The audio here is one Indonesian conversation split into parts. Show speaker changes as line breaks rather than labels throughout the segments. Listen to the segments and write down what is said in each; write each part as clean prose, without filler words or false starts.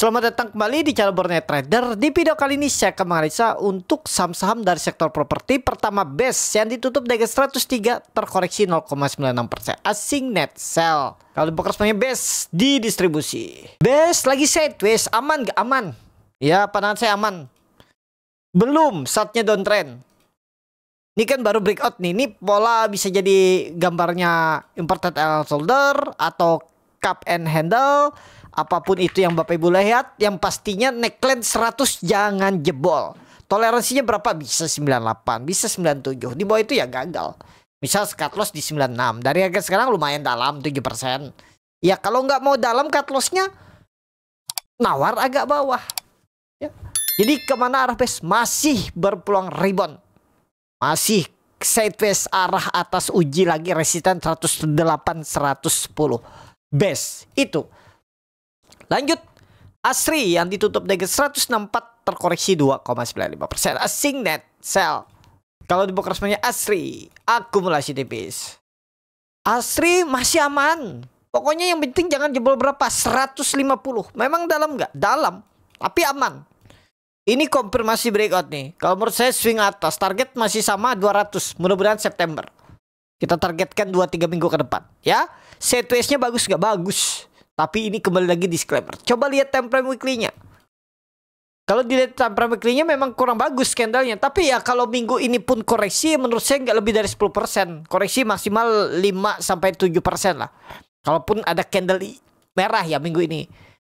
Selamat datang kembali di channel Borneo Trader. Di video kali ini saya akan menganalisa untuk saham-saham dari sektor properti. Pertama, BES yang ditutup di 103 terkoreksi 0,96%. Asing net sell. Kalau dibuka resminya BES di distribusi. BES lagi sideways, aman gak aman? Ya, pandangan saya aman. Belum, saatnya downtrend. Ini kan baru breakout nih. Ini pola bisa jadi gambarnya important shoulder atau cup and handle. Apapun itu yang Bapak Ibu lihat, yang pastinya neckline 100 jangan jebol. Toleransinya berapa? Bisa 98, bisa 97. Di bawah itu ya gagal. Misal cut loss di 96. Dari harga sekarang lumayan dalam 7%. Ya kalau nggak mau dalam cut lossnya, nawar agak bawah. Ya. Jadi kemana arah BES? Masih berpeluang rebound. Masih sideways arah atas, uji lagi resisten 108, 110. BES itu. Lanjut, ASRI yang ditutup dengan 164 terkoreksi 2,95%. Asing net sell. Kalau dibuka resminya ASRI, akumulasi tipis. ASRI masih aman. Pokoknya yang penting jangan jebol berapa? 150. Memang dalam nggak? Dalam, tapi aman. Ini konfirmasi breakout nih. Kalau menurut saya swing atas, target masih sama 200. Mudah-mudahan September. Kita targetkan 2-3 minggu ke depan. Ya, sideways-nya bagus nggak? Bagus. Tapi ini kembali lagi disclaimer. Coba lihat time frame weekly-nya. Kalau dilihat time frame weekly-nya memang kurang bagus candle-nya. Tapi ya kalau minggu ini pun koreksi, menurut saya nggak lebih dari 10%. Koreksi maksimal 5-7% lah. Kalaupun ada candle merah ya minggu ini.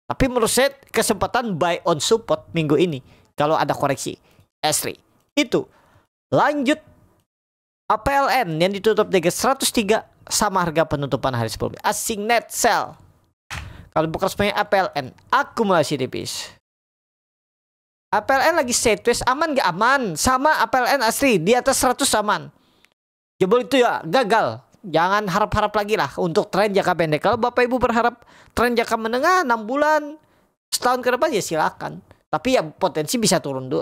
Tapi menurut saya kesempatan buy on support minggu ini. Kalau ada koreksi. ASRI. Itu. Lanjut. APLN yang ditutup dengan 103 sama harga penutupan hari sebelumnya. Asing net sell. Kalau buka resminya APLN, akumulasi tipis. APLN lagi sideways, aman gak aman? Sama APLN ASRI, di atas 100 aman. Jebol itu ya gagal. Jangan harap-harap lagi lah untuk tren jangka pendek. Kalau Bapak Ibu berharap tren jangka menengah 6 bulan, setahun ke depan ya silakan. Tapi ya potensi bisa turun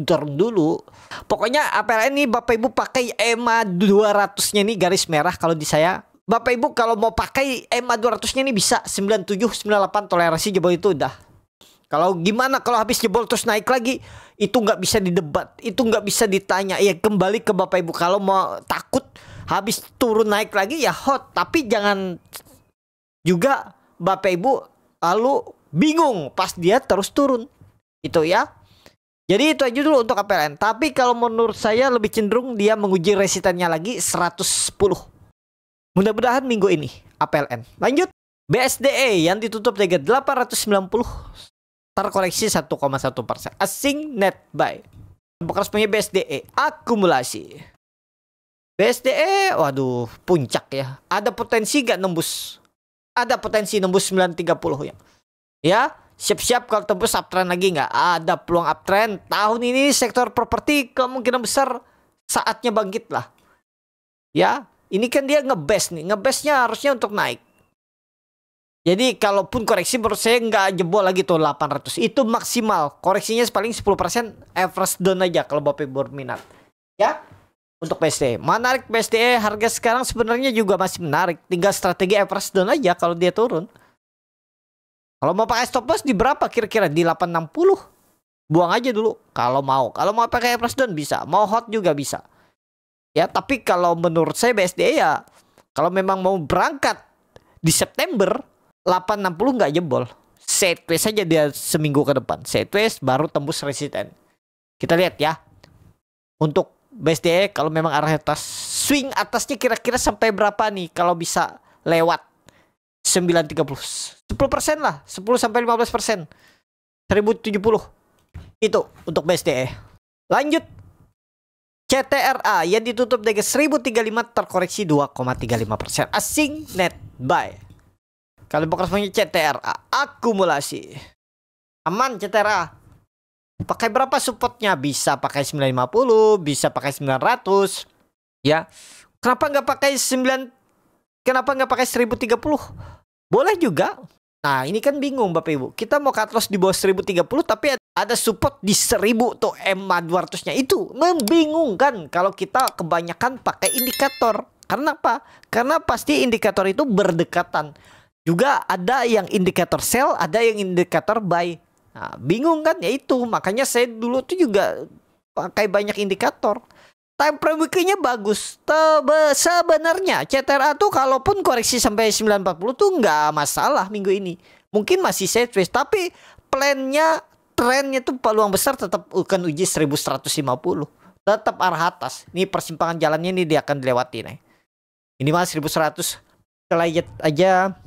turun dulu. Pokoknya APLN ini Bapak Ibu pakai EMA 200-nya nih garis merah kalau di saya. Bapak Ibu kalau mau pakai EMA 200-nya ini bisa 97, 98 toleransi jebol itu udah. Kalau gimana kalau habis jebol terus naik lagi, itu nggak bisa didebat, itu nggak bisa ditanya. Ya kembali ke Bapak Ibu, kalau mau takut habis turun naik lagi ya hot, tapi jangan juga Bapak Ibu lalu bingung pas dia terus turun. Itu ya. Jadi itu aja dulu untuk APLN. Tapi kalau menurut saya lebih cenderung dia menguji resistennya lagi 110. Mudah-mudahan minggu ini APLN. Lanjut, BSDE yang ditutup dengan 890 terkoreksi 1,1%. Asing net buy. Bekas punya BSDE akumulasi. BSDE, waduh, puncak ya. Ada potensi gak nembus? Ada potensi nembus 930 ya. Ya, siap-siap kalau tembus uptrend lagi nggak? Ada peluang uptrend. Tahun ini sektor properti kemungkinan besar saatnya bangkit lah. Ya. Ini kan dia ngebest nih. Ngebestnya harusnya untuk naik. Jadi kalaupun koreksi menurut saya nggak jebol lagi tuh 800. Itu maksimal. Koreksinya paling 10%. Average down aja kalau Bapak Ibu berminat. Ya. Untuk BSDE. Menarik BSDE. Harga sekarang sebenarnya juga masih menarik. Tinggal strategi average down aja kalau dia turun. Kalau mau pakai stop loss di berapa kira-kira? Di 860. Buang aja dulu. Kalau mau. Kalau mau pakai average down bisa. Mau hot juga bisa. Ya, tapi kalau menurut saya BSDE ya, kalau memang mau berangkat di September, 860 nggak jebol. Sideways saja dia seminggu ke depan. Sideways baru tembus resisten. Kita lihat ya. Untuk BSDE kalau memang arah atas, swing atasnya kira-kira sampai berapa nih kalau bisa lewat 930. 10% lah, 10-15%. 1070. Itu untuk BSDE. Lanjut. CTRA yang ditutup dengan 1035 terkoreksi 2,35%. Asing net buy. Kalau bukan semuanya CTRA akumulasi. Aman CTRA. Pakai berapa supportnya? Bisa pakai 950, bisa pakai 900. Ya. Kenapa nggak pakai 9? Kenapa nggak pakai 1030? Boleh juga. Nah, ini kan bingung Bapak Ibu. Kita mau cut loss di bawah 1030 tapi ada support di 1000 tuh EMA 200-nya. Itu membingungkan kalau kita kebanyakan pakai indikator. Karena apa? Karena pasti indikator itu berdekatan. Juga ada yang indikator sell, ada yang indikator buy. Nah, bingung kan? Ya itu, makanya saya dulu tuh juga pakai banyak indikator. Time frame weekly-nya bagus. Sebenarnya CTRA tuh kalaupun koreksi sampai 940 tuh nggak masalah minggu ini. Mungkin masih sideways, tapi plannya, trennya tuh peluang besar tetap akan uji 1150. Tetap arah atas. Ini persimpangan jalannya ini dia akan dilewati nih. Ini mah 1100. Kita lihat aja.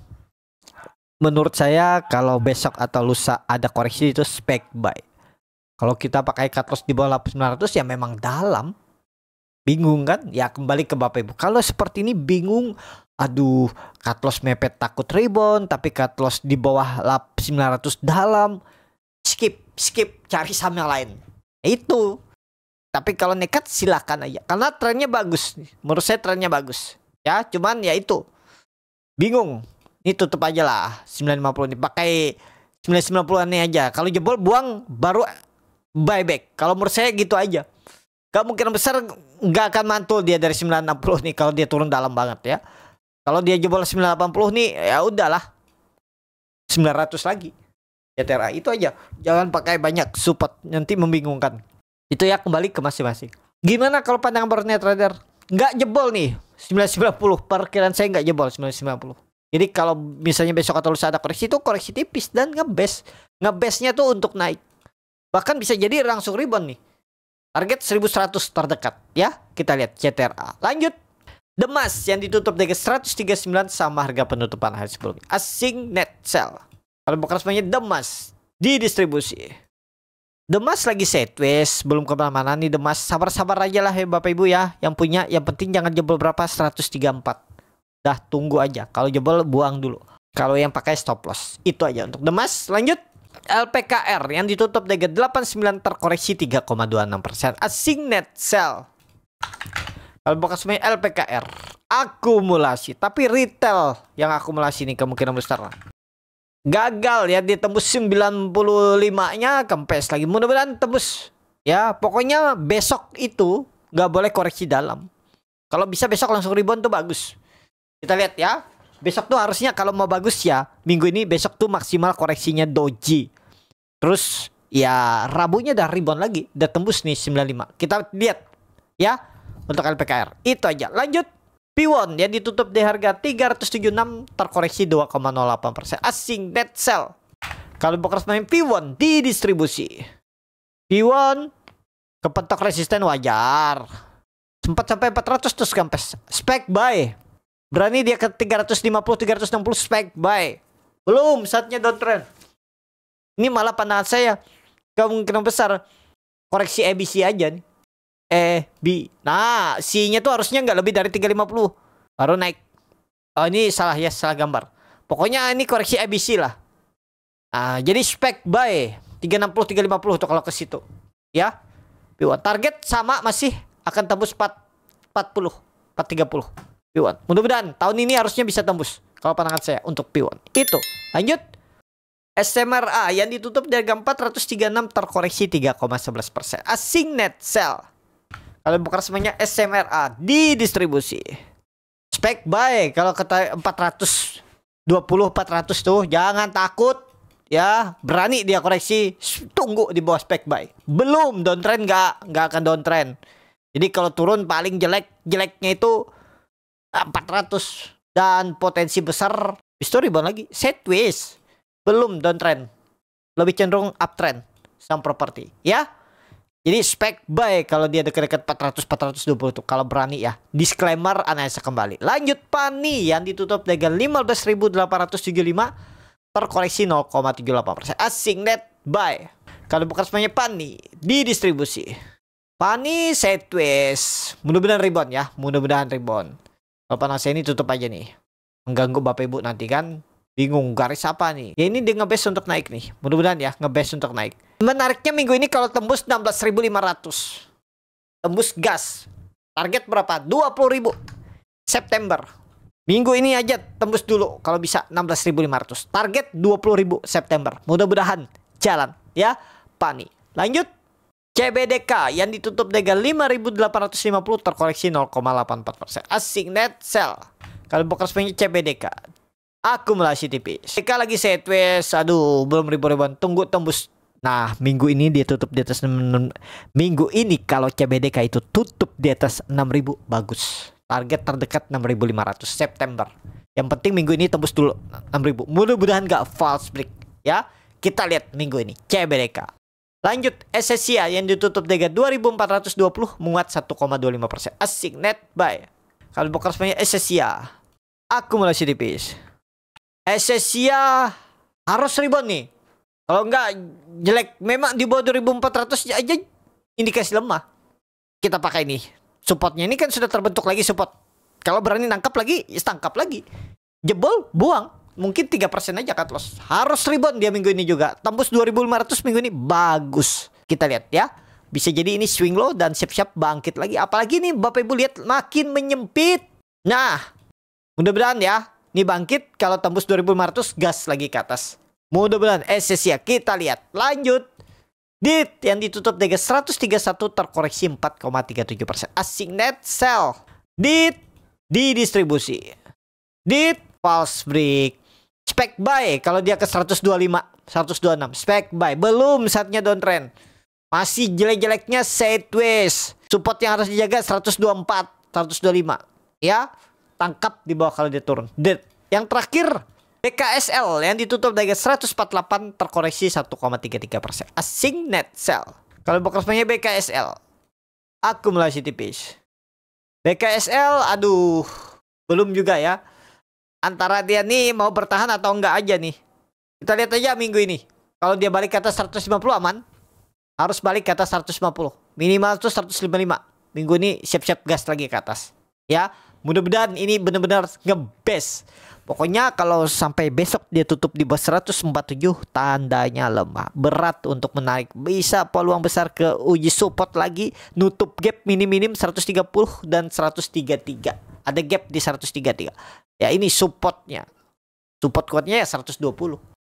Menurut saya kalau besok atau lusa ada koreksi itu spek buy. Kalau kita pakai cut loss di bawah 900 ya memang dalam. Bingung kan? Ya kembali ke Bapak Ibu. Kalau seperti ini bingung, aduh, cut loss mepet takut rebound, tapi cut loss di bawah 900 dalam. Skip, cari saham yang lain. Itu. Tapi kalau nekat silakan aja. Karena trennya bagus. Menurut saya trennya bagus. Ya, cuman ya itu. Bingung. Ini tutup aja lah 950 ini. Pakai 990-an ini aja. Kalau jebol buang baru buyback. Kalau menurut saya gitu aja. Kemungkinan besar nggak akan mantul dia dari 960 nih kalau dia turun dalam banget ya. Kalau dia jebol 980 nih ya udahlah 900 lagi. CTRA itu aja. Jangan pakai banyak support, nanti membingungkan. Itu ya kembali ke masing-masing. Gimana kalau pandangan barunya trader? Nggak jebol nih 990. Perkiraan saya nggak jebol 990. Jadi kalau misalnya besok atau lusa ada koreksi itu koreksi tipis dan ngebase-nya tuh untuk naik. Bahkan bisa jadi langsung rebound nih. Target 1100 terdekat ya. Kita lihat CTRA. Lanjut. Demas yang ditutup dengan 139 sama harga penutupan hari sebelumnya. Asing net sell. Kalau bukan semuanya Demas di distribusi. Demas lagi sideways, belum kemana-mana nih Demas. Sabar-sabar aja lah ya Bapak Ibu ya. Yang punya, yang penting jangan jebol berapa 134. Dah tunggu aja. Kalau jebol buang dulu. Kalau yang pakai stop loss. Itu aja untuk Demas. Lanjut. LPKR yang ditutup dengan 89 terkoreksi 3,26%. Asing net sell. Kalau bukan semuanya LPKR akumulasi, tapi retail yang akumulasi ini kemungkinan besar gagal ya, dia tembus 95-nya kempes lagi. Mudah-mudahan tembus ya. Pokoknya besok itu nggak boleh koreksi dalam. Kalau bisa besok langsung rebound tuh bagus. Kita lihat ya. Besok tuh harusnya kalau mau bagus ya, minggu ini besok tuh maksimal koreksinya doji. Terus ya Rabunya udah rebound lagi, udah tembus nih 95. Kita lihat ya untuk LPKR. Itu aja. Lanjut. P1 yang ditutup di harga 376 terkoreksi 2,08%. Asing net sell. Kalau bukan main P1 di distribusi. P1 kepentok resisten wajar. Sempat sampai 400 terus kempes. Spek buy. Berani dia ke 350, 360 spek buy. Belum saatnya downtrend. Ini malah pandangan saya kemungkinan besar koreksi ABC aja nih. B. Nah, C-nya tuh harusnya nggak lebih dari 350 baru naik. Oh, ini salah ya, salah gambar. Pokoknya ini koreksi ABC lah. Nah, jadi spek buy 360 350 tuh kalau ke situ. Ya. P1 target sama masih akan tembus 440, 430. P1. Mudah-mudahan tahun ini harusnya bisa tembus kalau pandangan saya untuk P1. Itu. Lanjut. SMRA yang ditutup di harga 436 terkoreksi 3,11%. Asing net sell. Kalau bukan semuanya SMRA di distribusi. Spek buy kalau kata 420 400 tuh jangan takut ya, berani dia koreksi, tunggu di bawah spek buy. Belum downtrend, nggak akan downtrend. Jadi kalau turun paling jeleknya itu 400 dan potensi besar history rebound lagi sideways. Belum downtrend, lebih cenderung uptrend sama properti ya. Jadi spek buy kalau dia dekat-dekat 400 420 tuh kalau berani ya. Disclaimer analisa kembali. Lanjut Pani yang ditutup dengan 15.875 terkoreksi 0,78%. Asing net buy. Kalau bukan semuanya Pani di distribusi. Pani sideways. Mudah-mudahan rebound ya. Mudah-mudahan rebound. Kalau panas ini tutup aja nih. Mengganggu Bapak Ibu nanti kan. Bingung garis apa nih. Ya ini dia ngebase untuk naik nih. Mudah-mudahan ya ngebase untuk naik. Menariknya minggu ini kalau tembus 16.500. Tembus gas. Target berapa? 20.000 September. Minggu ini aja tembus dulu kalau bisa 16.500. Target 20.000 September. Mudah-mudahan jalan ya. Pani. Lanjut. CBDK yang ditutup dengan 5.850 terkoreksi 0,84%. Asing net sell. Kalau bukan semuanya CBDK akumulasi tipis. Jika lagi sideways, aduh belum ribu-ribuan, tunggu tembus. Nah, minggu ini dia tutup di atas minggu ini kalau CBDK itu tutup di atas 6.000 bagus. Target terdekat 6.500 September. Yang penting minggu ini tembus dulu 6.000. Mudah-mudahan nggak false break ya. Kita lihat minggu ini CBDK. Lanjut SSIA yang ditutup dengan 2.420 menguat 1,25%. Asik net buy. Kalau broker semuanya SSIA akumulasi tipis. SSIA harus rebound nih. Kalau enggak jelek, memang di bawah 2.400 aja indikasi lemah. Kita pakai ini. Supportnya ini kan sudah terbentuk lagi support. Kalau berani nangkap lagi, ya tangkap lagi. Jebol, buang. Mungkin 3% aja cut loss. Harus rebound dia minggu ini juga. Tembus 2.500 minggu ini bagus. Kita lihat ya. Bisa jadi ini swing low dan siap-siap bangkit lagi. Apalagi nih Bapak Ibu lihat makin menyempit. Nah, mudah-mudahan ya. Ini bangkit kalau tembus 2.500 gas lagi ke atas. Mudah-mudahan SSIA kita lihat. Lanjut. DIT yang ditutup dengan 131 terkoreksi 4,37%. Asing net sell. DIT didistribusi. DIT false break. Spec buy kalau dia ke 125, 126. Spec buy. Belum saatnya downtrend. Masih jelek-jeleknya sideways. Support yang harus dijaga 124, 125. Ya, tangkap di bawah kalau dia turun. DIT. Yang terakhir BKSL yang ditutup dengan 148 terkoreksi 1,33%. Asing net sell. Kalau brokersnya BKSL akumulasi tipis. BKSL aduh belum juga ya. Antara dia nih mau bertahan atau enggak aja nih. Kita lihat aja minggu ini. Kalau dia balik ke atas 150 aman. Harus balik ke atas 150. Minimal tuh 155. Minggu ini siap-siap gas lagi ke atas. Ya, mudah-mudahan ini benar-benar ngebest. Pokoknya kalau sampai besok dia tutup di bawah 147 tandanya lemah. Berat untuk menarik. Bisa peluang besar ke uji support lagi. Nutup gap minim-minim 130 dan 133. Ada gap di 133. Ya ini supportnya. Support kuatnya ya 120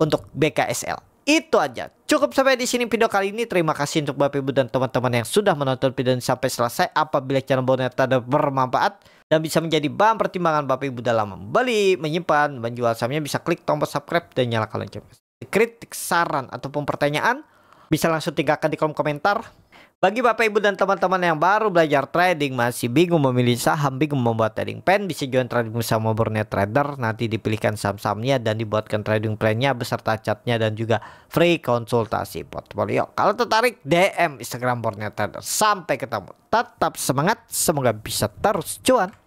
untuk BKSL. Itu aja. Cukup sampai di sini video kali ini. Terima kasih untuk Bapak Ibu dan teman-teman yang sudah menonton video ini sampai selesai. Apabila channel Borneo Trader bermanfaat dan bisa menjadi bahan pertimbangan Bapak Ibu dalam membeli, menyimpan, menjual sahamnya, bisa klik tombol subscribe dan nyalakan lonceng. Kritik, saran ataupun pertanyaan bisa langsung tinggalkan di kolom komentar. Bagi Bapak Ibu dan teman-teman yang baru belajar trading, masih bingung memilih saham, bingung membuat trading plan, bisa join trading bersama Borneo Trader. Nanti dipilihkan saham-sahamnya dan dibuatkan trading plan-nya beserta chartnya dan juga free konsultasi portfolio. Kalau tertarik, DM Instagram Borneo Trader. Sampai ketemu. Tetap semangat, semoga bisa terus cuan.